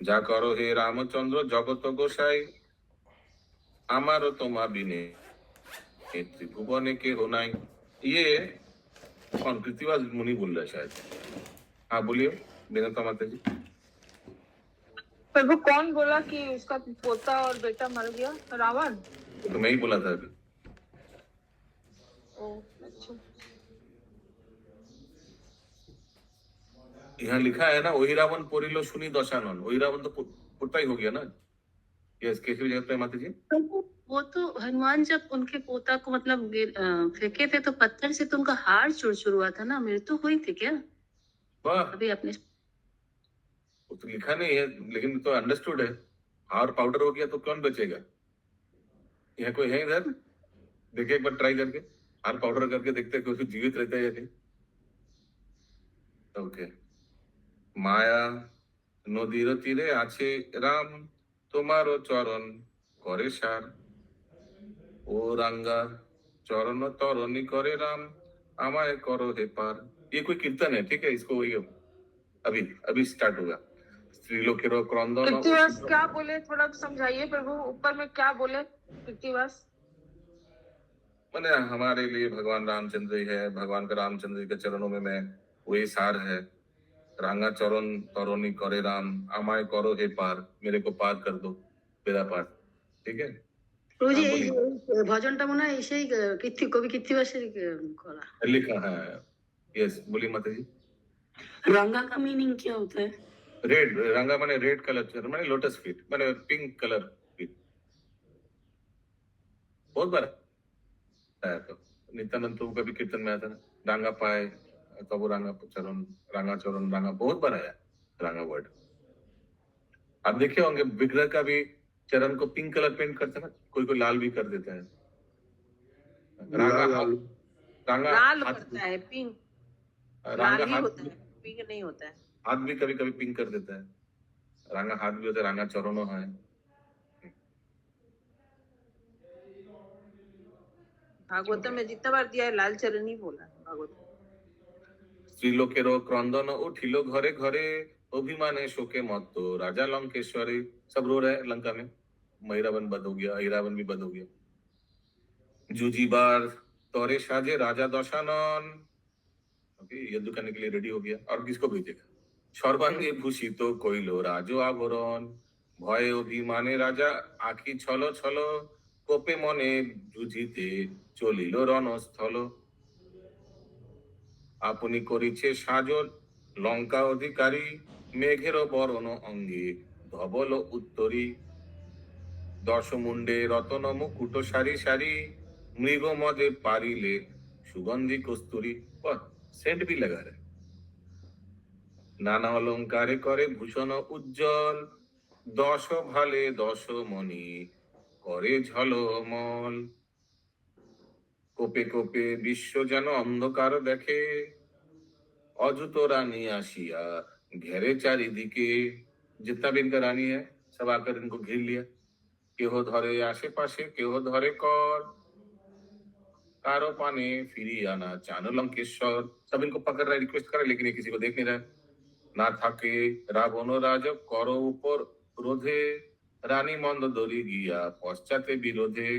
যা করো হে রামচন্দ্র জগত গোসাই, আমারও তোমা বিনে त्रिभुवने के हो नाई। ये कौन कृतिवास मुनि बोल रहा है शायद। हाँ बोलिए बेनता माता जी। प्रभु कौन बोला कि उसका पोता और बेटा मर गया? रावण? तो मैं ही बोला था अभी। ओ अच्छा, यहाँ लिखा है ना, वही रावण पोरिलो सुनी दशानन, वही रावण तो पोता ही हो गया ना। यस, कैसे जगत माता जी। वो तो हनुमान जब उनके पोता को मतलब फेंके थे तो पत्थर से तो उनका हार चुरचुर हुआ था ना, मृत्यु हुई थी क्या? वाह, अभी अपने वो तो लिखा नहीं है लेकिन तो अंडरस्टूड है। हार पाउडर हो गया तो कौन बचेगा? यहाँ कोई है इधर? देखिए एक बार ट्राई करके, और पाउडर करके देखते हैं कि जीवित रहता है या नहीं। ओके। माया নদীর তীরে আছে রাম, তোমারও চরণ করে সার। ও रंगा चरण तरणी करे राम, আমায় करो हे पार। ये कोई कीर्तन है, ठीक है, इसको वही अभी अभी स्टार्ट होगा। स्त्रीलोकेरो क्रंदन कृतिवास क्या बोले, थोड़ा समझाइए प्रभु, ऊपर में क्या बोले कृतिवास? मैंने हमारे लिए भगवान रामचंद्र ही है, भगवान का रामचंद्र जी के चरणों में मैं वही सार है। रांगा चरण तरणी करे राम, আমায় करो हे पार, मेरे को पार कर दो, मेरा पार। ठीक है। প্রভুজি हाँ, এই बोलिए। এই ভজনটা মনে হয় সেই কবি কৃত্তিবাসের করা। लिखा है। यस, बोलिए माता जी। रंगा का मीनिंग क्या होता है? रेड, रंगा माने रेड कलर, माने लोटस फीट, माने पिंक कलर फीट। बहुत बार आया तो नित्यानंद प्रभु का भी कीर्तन में आता ना, रांगा पाए तब वो रांगा चरण, रांगा चरण, रांगा बहुत बार आया रांगा वर्ड। आप देखे होंगे विग्रह का भी चरण को पिंक कलर पेंट करते हैं ना, कोई कोई लाल भी कर देता है। रांगा लाल रांगा लाल हाथ, होता है, पिंक लाल रांगा ही हाथ होता है, पिंक नहीं होता है। हाथ भी कभी कभी पिंक कर देता है। रांगा हाथ भी होता है, रांगा चरणों है। भागवतम में जितना बार दिया है लाल चरण ही बोला है भागवतम। স্ত্রীলোকেরও क्रंदन उठिल घरे घरे, अभिमाने शोके मत्त राजा लंकेश्वरे। सब रो रहे हैं लंका में, महिरावन बध हो गया, हिरावन भी बध हो गया। जुजीबार तोरे साजे राजा दशानन, ओके, युद्ध करने के लिए रेडी हो गया। और किसको भेजेगा? सर्वांगे भूषित कइलो राजो आवरण, भये अभिमाने राजा आखि छलो छलो, कोपे मने जुझिते चलिल रणस्थल। আপনি করিছে সাজল লঙ্কা অধিকারী, মেঘের বরণ অঙ্গে ধবল উত্তরী। দশমুণ্ডে রতন মুকুট সারি সারি, মৃগ মদে পারিলে সুগন্ধি কস্তুরী। वाह, सेंट भी लगा रहे। নানা অলঙ্কারে করে ভূষণ উজ্জ্বল, দশ ভালে দশ মণি করে ঝলমল। কোপে कोपे বিশ্ব যেন অন্ধকার দেখে, অযুত রানী आशिया घेरे चारिदिके। जितना भी इनका रानी है सब आकर इनको घेर लिया। केहो धरे आशे पाशे, केहो धरे कर, कारो पाने फिरी आना चान लंकेश्वर। सब इनको पकड़ रहा है, रिक्वेस्ट कर रहा है, लेकिन ये किसी को देख नहीं रहा है। ना थाके रावण राज करो ऊपर रोधे, रानी मंदोदरी गिया पश्चाते विरोधे।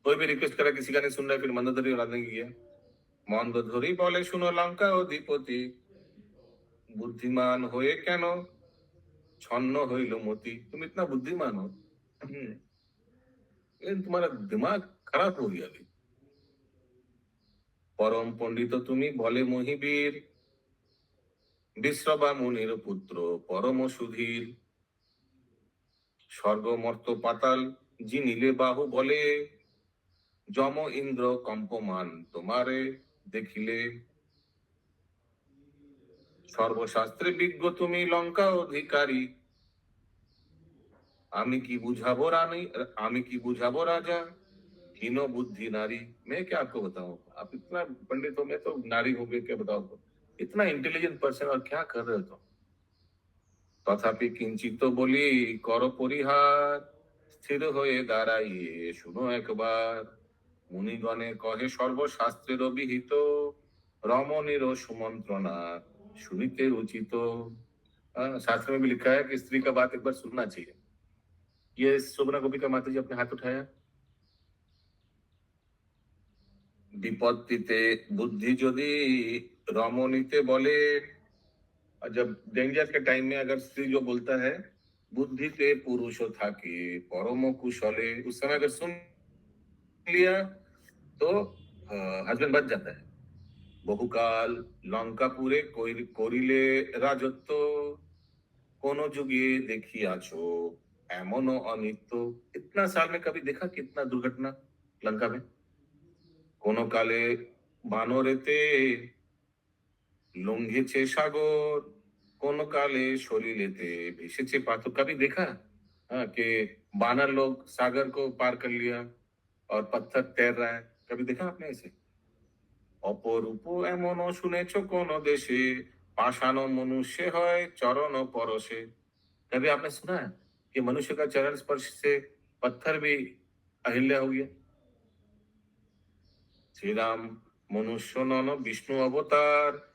कोई भी रिक्वेस्ट करा, किसी का नहीं सुन रहा है, फिर मंदोदरी राधने गया। मंदोदरी बोले सुनो लंका अधिपति, बुद्धिमान होए केन छन्न হইল মতি। तुम इतना बुद्धिमान हो, लेकिन तुम्हारा दिमाग खराब हो गया अभी। परम पंडित तुम्हें भले मोहिबीर, विश्रवा मुनिर पुत्र परम सुधीर। स्वर्ग मर्त पाताल जिनिले बाहु बले, जम इंद्र कंपमान तुम्हारे देखिले। सर्वशास्त्रे विज्ञ तुम्हें लंका अधिकारी, आमी की बुझाबो रानी, आमी की बुझाबो राजा, हीनो बुद्धि नारी। मैं क्या आपको बताऊं, आप इतना पंडित हो, मैं तो नारी हो गए, क्या बताओ। इतना इंटेलिजेंट पर्सन और क्या कर रहे हो तुम। तथापि किंचित तो बोली करो परिहार, स्थिर होए दाঁড়াইয়ে শুনো একবার। मुनिगणे कहे सर्वशास्त्रेर विहित, रमणीर सुमंत्रणा सुनिते उचित। शास्त्र में भी लिखा है कि स्त्री का बात एक बार सुनना चाहिए। ये शोभना गोपिका माता जी अपने हाथ उठाया। विपत्तिते बुद्धि यदि रमणीते बोले, और जब डेंजर के टाइम में अगर स्त्री जो बोलता है बुद्धिते पुरुष थाके परम कुशले, उस समय अगर सुन लिया तो हस्बैंड बच जाता है। बहुकाल लंकापुरे करिले राजत्व, कोनो जुगे देखी आछो एमनो अनित्य। इतना साल में कभी देखा कितना दुर्घटना लंका में। कोनो काले बानरेते लंघेছে সাগর, कोनो काले शरीलेते भेसेছে पाथर। कभी देखा कि बानर लोग सागर को पार कर लिया, और पत्थर तैर रहा है। कभी देखा आपने ऐसे? অপরূপ এমন শুনেছ কোন দেশে, पाषाण मनुष्य হয় चरण परशे। कभी आपने सुना है कि मनुष्य का चरण स्पर्श से पत्थर भी अहिल्या हो गया? श्री राम मनुष्य नन विष्णु अवतार,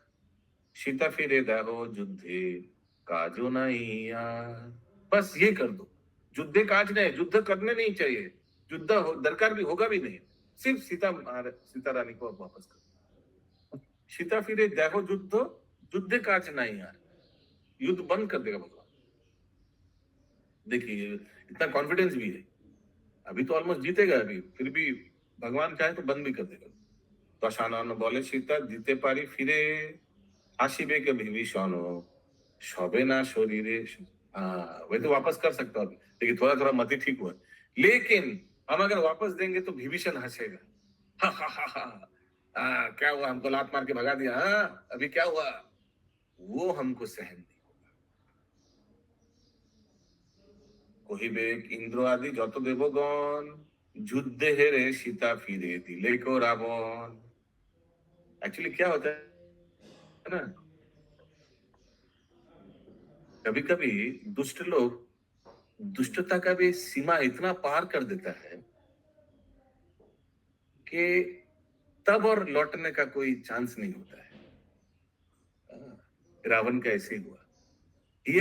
सीता फिरे दाहो युद्धे काजो नहीं यार। बस ये कर दो, युद्धे काज नहीं, युद्ध करने नहीं चाहिए, युद्ध दरकार भी होगा भी नहीं, सिर्फ सीता रानी को वापस कर। सीता फिरे देखो युद्ध, युद्ध काज नहीं यार, युद्ध बंद कर देगा भगवान। देखिए इतना कॉन्फिडेंस भी है, अभी तो ऑलमोस्ट जीतेगा, अभी फिर भी भगवान चाहे तो बंद भी कर देगा। तो शानन बोले सीता जीते पारी फिरे, आशिबे के विभीषण शबे ना शरीरे। हाँ वही तो वापस कर सकता हूँ, लेकिन थोड़ा थोड़ा मति ठीक हुआ, लेकिन हम अगर वापस देंगे तो विभीषण हंसेगा, हा हा हा हा, क्या हुआ, हमको लात मार के भगा दिया, हाँ अभी क्या हुआ, वो हमको सहन नहीं होगा। কহিবেক ইন্দ্র আদি যত দেবগণ, যুদ্ধে হেরে सीता फिरे दिले को रावण। एक्चुअली क्या होता है ना, कभी कभी दुष्ट लोग दुष्टता का भी सीमा इतना पार कर देता है कि तब और लौटने का कोई चांस नहीं होता है। रावण का ऐसे ही हुआ, He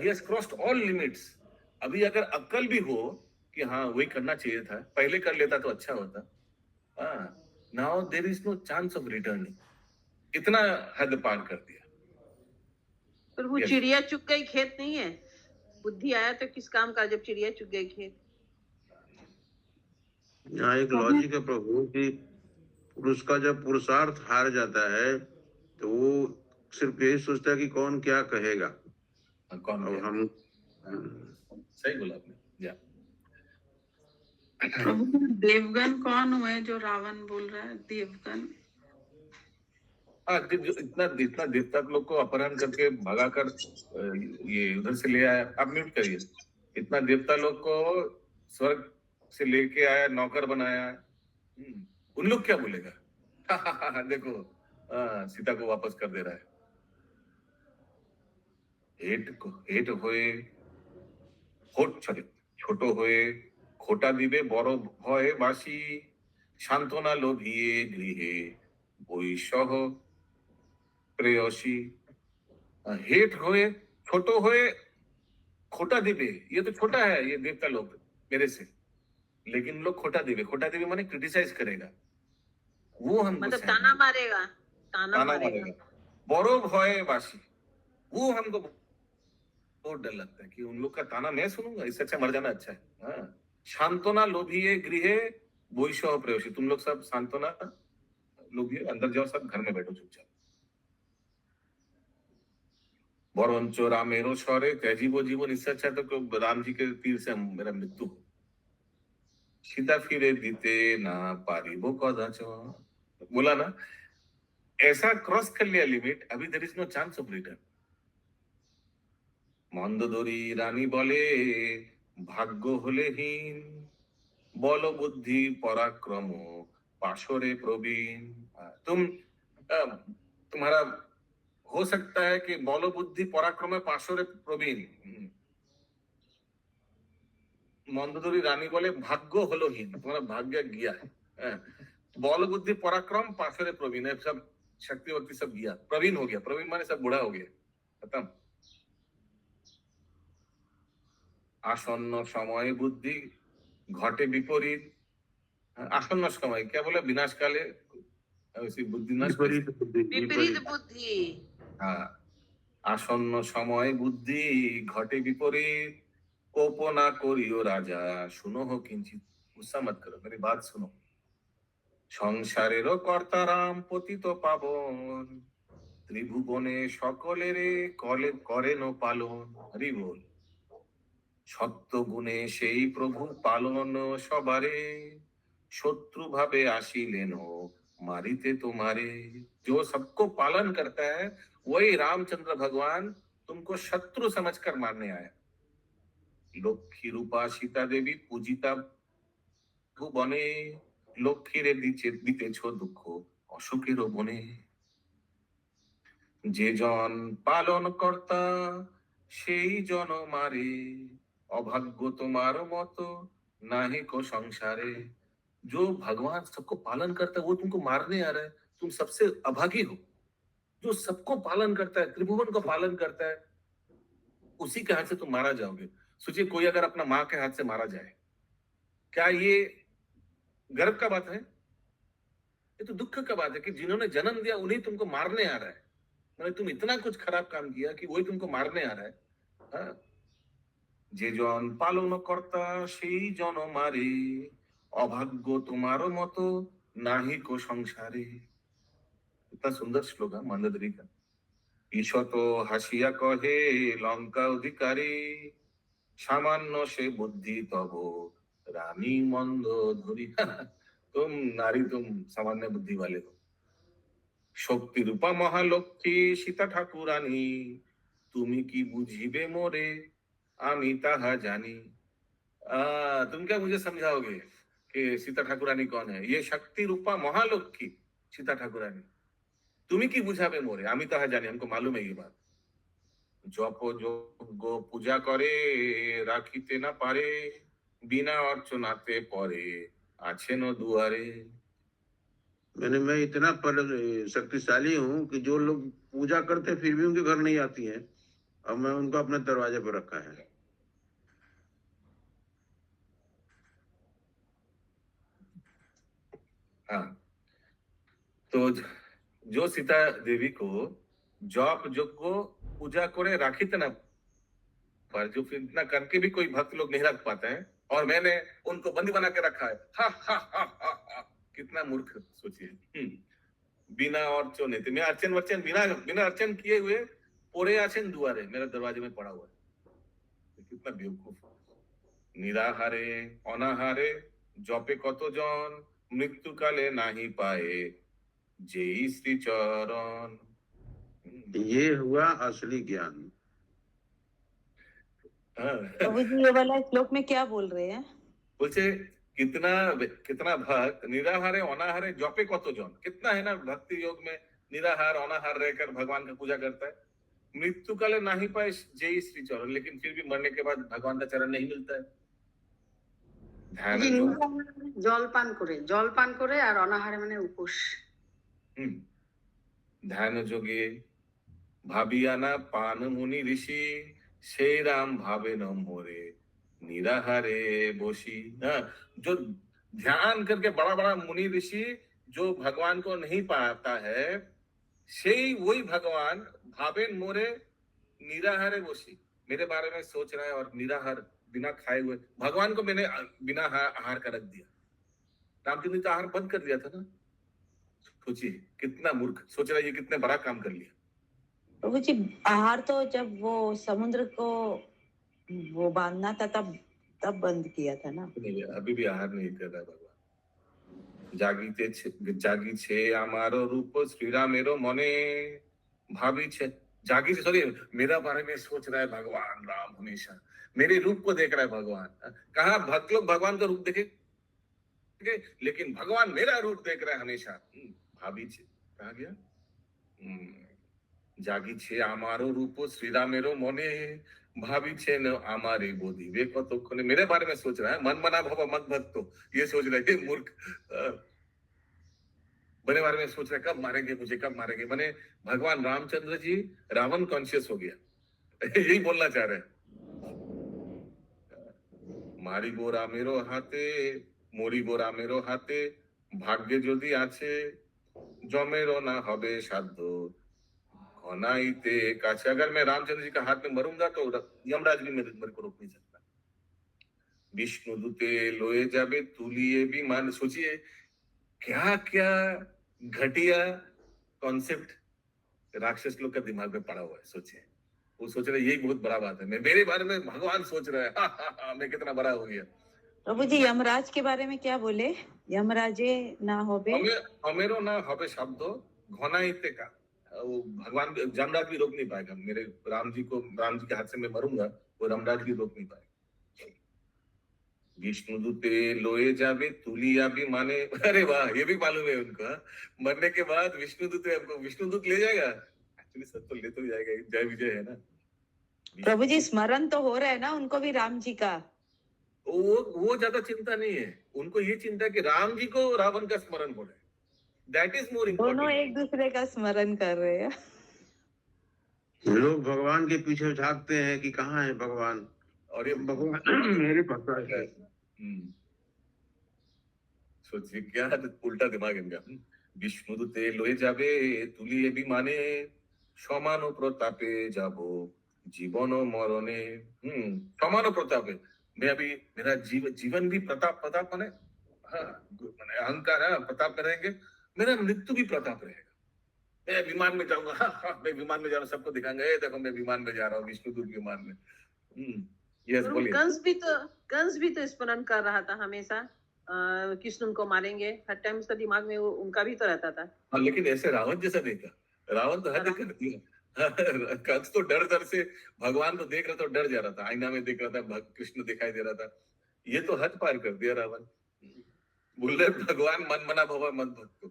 has crossed all limits। अभी अगर अक्ल भी हो कि हाँ वही करना चाहिए था, पहले कर लेता तो अच्छा होता, now there is no chance of returning, इतना हद पार कर दिया। पर वो Yes. चिड़िया चुग गई खेत नहीं है, बुद्धि आया तो किस काम का जब चिड़िया चुग गई खेत। यहाँ एक लॉजिक है प्रभु कि पुरुष का जब पुरुषार्थ हार जाता है तो वो सिर्फ यही सोचता है कि कौन क्या कहेगा। कौन अब क्या? हम सही बोला आपने। या प्रभु देवगन कौन हुए जो रावण बोल रहा है? देवगन इतना इतना देवता लोग को अपहरण करके भगाकर ये उधर से ले आया। आप म्यूट करिए। इतना देवता लोग को स्वर्ग से लेके आया, नौकर बनाया, उन लोग क्या बोलेगा? देखो सीता को वापस कर दे रहा है। हेट होए ছোট হয়ে খোটা দিবে বড় ভয়ে বাসি, সান্ত্বনা লোভিয়ে গৃহে বৈসহ প্রেয়সী। हेट होए छोटो होए खोटा दिबे, ये तो छोटा है ये देवता लोग मेरे से, लेकिन लोग खोटा दिबे माने क्रिटिसाइज करेगा, वो हमको मतलब सहन ताना नहीं। मारेगा, ताना ताना मारेगा। मारेगा, बड़ो भय बासी, वो हमको बहुत डर लगता है कि उन लोग का ताना मैं सुनूंगा, इससे अच्छा मर जाना अच्छा है। हाँ। सांत्वना लोभिये गृहे वैसह प्रेयसी, तुम लोग सब सांत्वना लोभिये, अंदर जाओ, सब घर में बैठो चुपचाप। बरंच रामेरो स्वरे त्याजीव जीवन, इससे अच्छा तो राम जी के तीर से मेरा मृत्यु हो। सीता फिरे दीते ना पारिबो कदाचन, बोला ना, ऐसा क्रॉस कर लिया लिमिट, अभी there is no chance of return. Mandodari রানী বলে ভাগ্য হলে হীন, বল বুদ্ধি পরাক্রম পাশরে প্রবীণ। तुम्हारा हो सकता है कि बल बुद्धि पराक्रम पाशरे प्रवीण। মন্দোদরী রানী বলে भाग्य হলো হীন, तुम्हारा भाग्य गया है। बल बुद्धि पराक्रम पाशरे प्रवीण, सब शक्ति वक्ति सब गया, प्रवीण हो गया, प्रवीण माने सब बूढ़ा हो गया, खत्म। आसन्न समय बुद्धि घटे विपरीत, आसन्न समय क्या बोला, विनाश काले बुद्धि नष्ट। विपरीत बुद्धि। हाँ, आसन्न समय बुद्धि घटे विपरीत, कोपना करियो राजा सुनो हो किंचित। गुस्सा मत करो, मेरी बात सुनो। संसारेरो कर्ता राम पतित पावन, त्रिभुवने सकलेरे करेन पालन। हरि बोल। সত্য গুণে সেই প্রভু পালন সবারে, শত্রু ভাবে আসিলেন मारिते तुम्हारे। जो सबको पालन करता है वही रामचंद्र भगवान तुमको शत्रु समझकर मारने आया। लक्ष्मी रूपा सीता देवी पूजिता বনে লক্ষ্মীরে দিতেছ দুঃখ অসুখেরও বনে যে জন পালন কর্তা সেই জন মারে अभाग्य तुम्हारो मतो नाहि को संसारे जो भगवान सबको पालन करता है वो तुमको मारने आ रहा है तुम सबसे अभागी हो जो सबको पालन करता है त्रिभुवन को पालन करता है उसी के हाथ से तुम मारा जाओगे सोचिए कोई अगर अपना माँ के हाथ से मारा जाए क्या ये गर्व का बात है ये तो दुख का बात है कि जिन्होंने जन्म दिया उन्हीं तुमको मारने आ रहा है मैंने तुम इतना कुछ खराब काम किया कि वही तुमको मारने आ रहा है हाँ? যে জন পালন কর্তা সেই জন মারে अभाग्य तुम्हारो मतो नाहि को संसारे इतना सुंदर श्लोक है मंदोदरी का ईशत हासिया कहे लंका अधिकारी सामान्य से बुद्धि तब रानी मंदोदरी तुम नारी तुम सामान्य बुद्धि वाले हो शक्ति रूपा महालक्ष्मी सीता ठाकुरानी तुम्हें की बुझिबे मोरे आमी ताहा जानी तुम क्या मुझे समझाओगे कि सीता ठाकुरानी कौन है ये शक्ति रूपा महालक्ष्मी सीता ठाकुरानी तुम्ही की बुझाबे मोरे आमी ताहा जानी हमको मालूम है ये बात जप जोग्य पूजा करे राखिते ना पारे बिना अर्चनाते परे आछे न दुआरे मैं इतना शक्तिशाली हूँ कि जो लोग पूजा करते फिर भी उनके घर नहीं आती हैं अब मैं उनको अपने दरवाजे पर रखा है हाँ तो जो सीता देवी को जप यज्ञ पूजा करे राखित ना पर जो फिर इतना करके भी कोई भक्त लोग नहीं रख पाते हैं और मैंने उनको बंदी बना के रखा है हा हा हा हा हा कितना मूर्ख सोचिए बिना अर्चन मैं अर्चन वर्चन बिना अर्चन किए हुए पोरे आছেন दुआरे मेरे दरवाजे में पड़ा हुआ है कितना बेवकूफ निराहारे अनाहारे जपे कत जन मृत्यु काले नाही पाए जय श्री चरण ये हुआ असली ज्ञान प्रभु जी ये वाला श्लोक में क्या बोल रहे हैं बोलते कितना भक्त निराहारे अनाहारे जपे कत जन कितना है ना भक्ति योग में निराहार अनाहार रहकर भगवान का पूजा करता है मृत्यु काले नहीं पाए जय श्री चरण लेकिन फिर भी मरने के बाद भगवान का चरण नहीं मिलता है জল পান করে আর অনাহারে মানে উপোস ध्यान जोगे भाबिया ना पान मुनि ऋषि সেই রাম भावे न मोरे निराहारे बोशी जो ध्यान करके बड़ा बड़ा मुनि ऋषि जो भगवान को नहीं पाता है সেই वही भगवान भावे मोरे निराहारे बोशी मेरे बारे में सोच रहा है और निराहार बिना खाए हुए भगवान को मैंने बिना आहार का रख दिया रामचंद्र जी तो आहार बंद कर दिया था ना सोचिए कितना मूर्ख सोच रहा है ये कितने बड़ा काम कर लिया प्रभु जी आहार तो जब वो समुद्र को वो बांधना था तब बंद किया था ना अभी भी आहार नहीं कर रहा भगवान जागी छे हमारो रूप श्री रामेरो मने भाभी छे जागी से सॉरी मेरा बारे में सोच रहा है भगवान राम हमेशा मेरे रूप को देख रहा है भगवान कहा भक्त लोग भगवान का रूप देखे लेकिन भगवान मेरा रूप देख रहा है हमेशा भाभी छे कहा गया जागी छे आमारो रूप श्री रामेरो मने भाभी छे न आमारे बोधी वे कतक्षणे मेरे बारे में सोच रहा है मन मना भव मत भक्तो ये सोच रहा है मूर्ख मेरे बारे में सोच रहा है कब मारेंगे मुझे कब मारेंगे मैंने भगवान रामचंद्र जी रावण कॉन्शियस हो गया यही बोलना चाह रहे हैं मारी बोरा मेरो हाथे मोरी बोरा मेरो हाथे भाग्य यदि आछे जमेरो ना हबे साध्य घनाइते काछे अगर मैं रामचंद्र जी का हाथ में मरूंगा तो यमराज भी मेरे को रोक नहीं सकता विष्णु दूते लोए जाबे तुलिए भी मान सोचिए क्या क्या घटिया कॉन्सेप्ट राक्षस लोग का दिमाग में पड़ा हुआ है सोचिए वो सोच रहे यही बहुत बड़ा बात है मैं मेरे बारे में भगवान सोच रहा है मैं कितना बड़ा हो गया प्रभु जी यमराज के बारे में क्या बोले यमराजे ना होबे हमेरो ना होबे शब्द घनाइते का वो भगवान यमराज भी रोक नहीं पाएगा मेरे राम जी के हाथ से मैं मरूंगा वो यमराज भी रोक नहीं पाएगा विष्णुदूते लोए जाबे तुलिया भी माने। अरे वाह, ये भी मालूम है उनको। हाँ? मरने के बाद विष्णुदूत हमको विष्णुदूत ले जाएगा। एक्चुअली सब तो ले तो जाएगा, जय विजय है ना। प्रभु जी स्मरण तो हो रहा है ना उनको भी राम जी का। वो ज्यादा चिंता नहीं है उनको, ये चिंता है कि राम जी को रावण का स्मरण हो रहा है। दैट इज मोर दोनों इम्पोर्टेंट। एक दूसरे का स्मरण कर रहे हैं। लोग भगवान के पीछे झांकते हैं कि कहाँ है भगवान, और ये भगवान मेरे भक्ता है। सोचिए क्या उल्टा दिमाग है इनका। विष्णुदूते लोए जाबे तुलिए भी माने, সমান প্রতাপে যাব জীবন মরণে। সমান প্রतापे, मैं अभी मेरा जीवन भी प्रताप प्रताप माने, हाँ माने अहंकार है, प्रताप में रहेंगे, मेरा मृत्यु भी प्रताप रहेगा। मैं विमान में जाऊंगा, हाँ, मैं विमान में जा रहा हूँ, सबको दिखाऊंगा, ये देखो मैं विमान में जा रहा हूँ, विष्णुदूत विमान में। यस और बोलिए। कंस भी तो स्मरण कर रहा था हमेशा, कृष्ण उनको मारेंगे हर टाइम, उसका दिमाग में उनका भी तो रहता था। हाँ, लेकिन ऐसे रावण जैसा नहीं था। रावण तो हद कर दिया। कंस तो डर डर से भगवान को देख रहा था, डर जा रहा था, आईना में देख रहा था, कृष्ण दिखाई दे रहा था। ये तो हद पार कर दिया रावण। बोल रहे भगवान मन मना भवा मत भक्तो।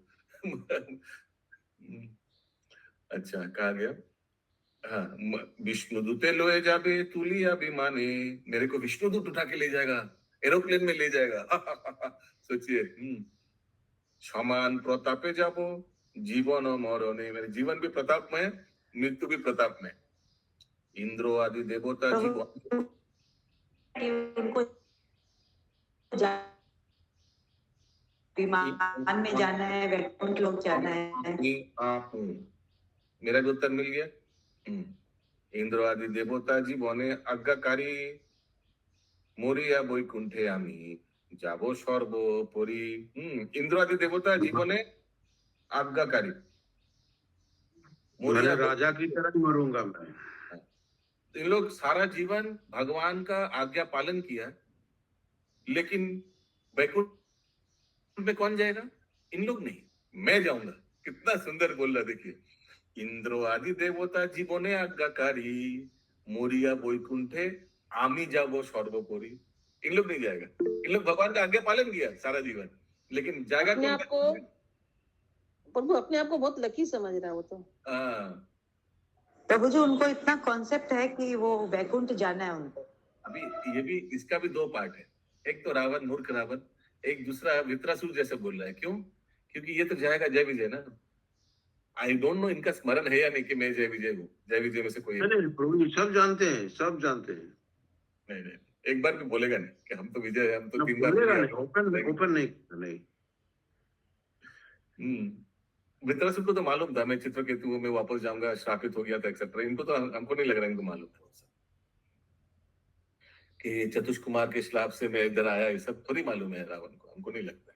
अच्छा कहा गया। हाँ, विष्णुदूते लोए जाबे तुलिया भी माने, मेरे को विष्णुदूत उठा के ले जाएगा, एरोप्लेन में ले जाएगा। सोचिए। समान प्रतापे जाबो जीवन और मरणे, मेरे जीवन भी प्रताप में, मृत्यु भी प्रताप में। इंद्रो आदि देवता जीवन उनको विमान में जाना है, वैकुंठ लोक जाना है। मेरा भी उत्तर मिल गया। इंद्र आदि देवता जीवने आज्ञाकारी, मरिया বৈকুণ্ঠে আমি যাব সর্বোপরি। इंद्र आदि देवता जीवने आज्ञाकारी, मैंने राजा की तरह मरूंगा मैं। इन लोग सारा जीवन भगवान का आज्ञा पालन किया, लेकिन वैकुंठ में कौन जाएगा? इन लोग नहीं, मैं जाऊंगा। कितना सुंदर बोल रहा, देखिए। इंद्र आदि देवता जीवने आज्ञाकारी, मोरिया বৈকুণ্ঠে आमी जाबो सर्वोपरि। इन लोग नहीं जाएगा, इन लोग भगवान का आज्ञा पालन किया सारा जीवन, लेकिन जाएगा अपने आप को प्रभु अपने आप को बहुत लकी समझ रहा है वो तो। प्रभु जी उनको इतना कॉन्सेप्ट है कि वो वैकुंठ जाना है उनको। अभी ये भी, इसका भी दो पार्ट है। एक तो रावण, मूर्ख रावण, एक दूसरा वित्रासुर जैसे बोल रहा है। क्यों? क्योंकि ये तो जाएगा जय विजय ना। आई डोंट नो इनका स्मरण है या नहीं कि मैं जय विजय हूँ, जय विजय में से कोई नहीं, प्रभु सब जानते हैं, सब जानते हैं। नहीं, एक बार भी बोलेगा नहीं कि हम तो विजय है, हम तो 3 बार ओपन नहीं। वित्रासुर को तो मालूम था मैं चित्रकेतु में वापस जाऊंगा, श्रापित हो गया था एक्सेट्रा। इनको तो, हमको नहीं लग रहा इनको मालूम था कि चतुष कुमार के श्राप से मैं इधर आया, ये सब थोड़ी मालूम है रावण को, हमको नहीं लगता।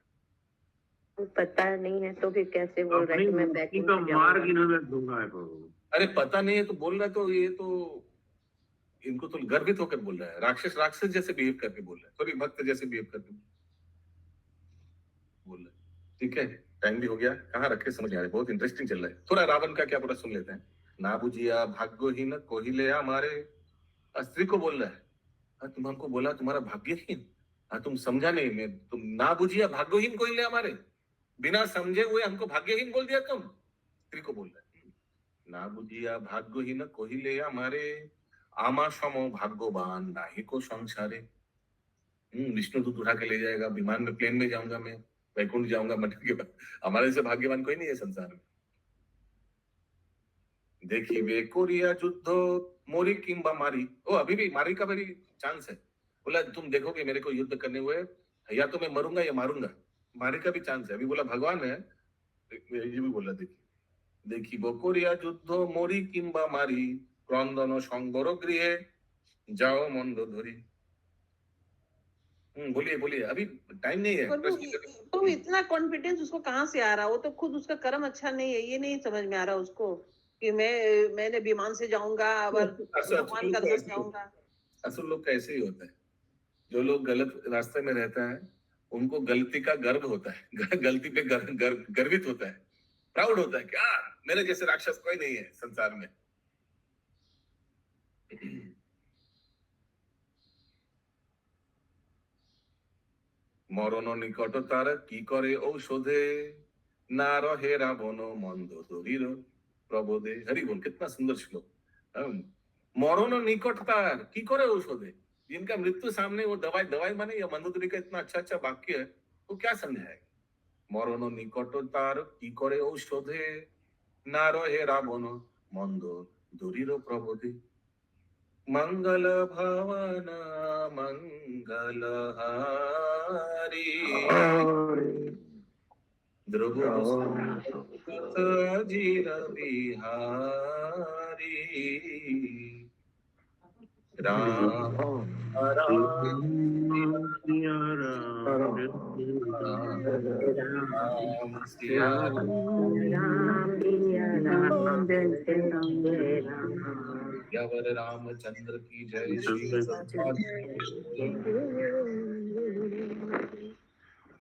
पता नहीं है तो फिर कैसे बोल रहा है कि मैं बैकुंठ जाऊंगा? मार्ग इन्होंने दूंगा है प्रभु। अरे पता नहीं है तो बोल रहा है, तो ये तो इनको तो गर्वित होकर बोल रहा है। राक्षस जैसे बिहेव करके बोल रहा है, थोड़ी भक्त जैसे बिहेव करके बोल रहा है। ठीक है, टाइम भी हो गया, कहाँ रखे समझ आ रहा है, बहुत इंटरेस्टिंग चल रहा है। थोड़ा रावण का क्या पूरा सुन लेते हैं। ना बुझिया भाग्यहीन कोहिले हमारे, स्त्री को बोल रहा है, तुम हमको बोला तुम्हारा भाग्यहीन, तुम समझा नहीं, मैं तुम ना बुझिया भाग्यहीन कोहिले हमारे, बिना समझे हुए हमको भाग्यहीन बोल दिया तुम। स्त्री को बोल रहा है, ना बुझिया भाग्यहीन कोहिले हमारे, आमा समो भाग्यवान नाही को संसारे। विष्णुदूत उठा के ले जाएगा, विमान में, प्लेन में जाऊंगा मैं, वैकुंठ जाऊंगा मरने के बाद। हमारे से भाग्यवान कोई नहीं है संसार में। देखिए वे कोरिया युद्ध मोरी किंबा मारी, ओ अभी भी मारी का मेरी चांस है। बोला तुम देखोगे मेरे को युद्ध करने हुए, या तो मैं मरूंगा या मारूंगा, मारी का भी चांस है। अभी बोला भगवान है, ये भी बोला देखी वो कोरिया युद्ध मोरी किंबा मारी, क्रंदन संबर गृहे जाओ मंद धरी। बोलिए अभी टाइम नहीं है। तो इतना कॉन्फिडेंस उसको कहाँ से आ रहा? वो तो खुद उसका कर्म अच्छा नहीं है, ये नहीं समझ में आ रहा उसको कि मैंने विमान से जाऊंगा और भगवान का दर्शन जाऊंगा। असल लोग का ऐसे ही होता है, जो लोग गलत रास्ते में रहता है उनको गलती का गर्व होता है, गलती पे गर्वित होता है, प्राउड होता है कि मेरे जैसे राक्षस कोई नहीं है संसार में। মরণ নিকট তার কি করে ঔষধে, না রহে রাবণ মন্দ দরির প্রবোধে। হরি बोल, कितना सुंदर श्लोक। मरण निकट तार की करे औषधे, जिनका मृत्यु सामने वो दवाई दवाई माने या मंदोदरी का इतना अच्छा अच्छा वाक्य है, वो क्या समझाएगा। मरण निकट तार की करे औषधे, ना रहे रावण मंद दरिर प्रबोधे। मंगल भवन मंगल हारी, ध्रुव जीर बिहारी। राम राम सिया राम, राम सिया राम सिया राम, जय जय राम जय राम। यावर रामचंद्र की जय। श्री सत्पाल।